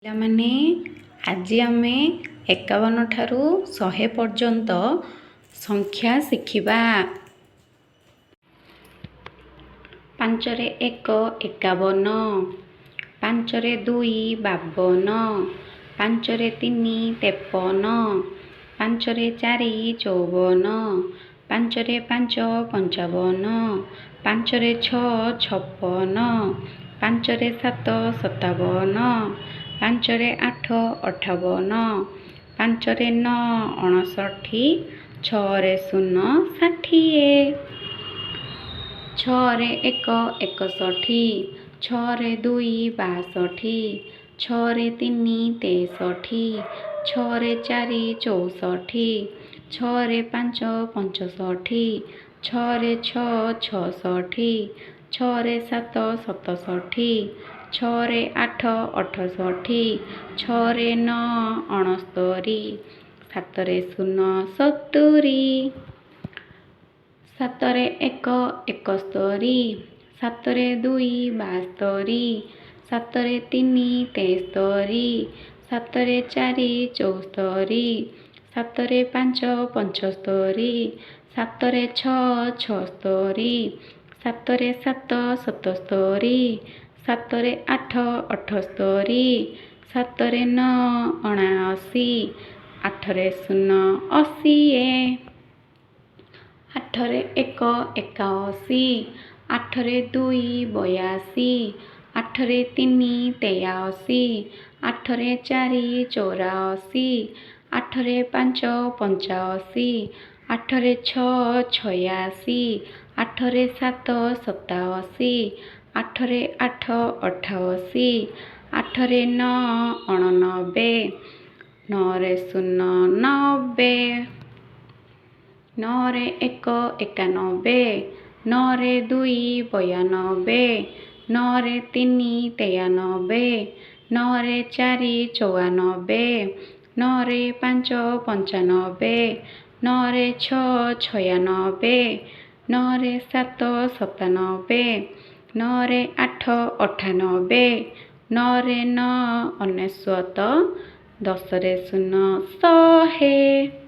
ପିଲାମାନେ ଆଜି ଆମେ 51 ଠାରୁ 100 ପର୍ଯ୍ୟନ୍ତ ସଂଖ୍ୟା ଶିଖିବା। 5 ରେ 1 51, 5 ରେ 2 52, 5 ରେ 3 53, 5 ରେ 4 54, 5 ରେ 5 55, 5 ରେ 6 56, 5 ରେ 7 57, 5 ରେ 8 58, 5 ରେ 9 59, 6 ରେ 0 60, 6 ରେ 1 61, 6 ରେ 2 62, 6 ରେ 3 63, 6 ରେ 4 64, 6 ରେ 5 65, 6 ରେ 6 66, 6 ରେ 7 67, 6 ରେ 8 68, 6 ରେ 9 69, 7 ରେ 0 70, 7 ରେ 1 71, 7 ରେ 2 72, 7 ରେ 3 73, 7 ରେ 4 74, 7 ରେ 5 75, 7 ରେ 6 76, 7 ରେ 7 77, 7 ରେ 8 78, 7 ରେ 9 79, 8 ରେ 0 80, 8 ରେ 1 81, 8 ରେ 2 82, 8 ରେ 3 83, 8 ରେ 4 84, 8 ରେ 5 85, 8 ରେ 6 86, 8 ରେ 7 87, 8 ରେ 8 88, 8 ରେ 9 89, 9 ରେ 0 90, 9 ରେ 1 91, 9 ରେ 2 92, 9 ରେ 3 93, 9 ରେ 4 94, 9 ରେ 5 95, 9 ରେ 6 96, 9 ରେ 7 97, 9 ରେ 8 98, 9 ରେ 9 99, 10 ରେ 0 100।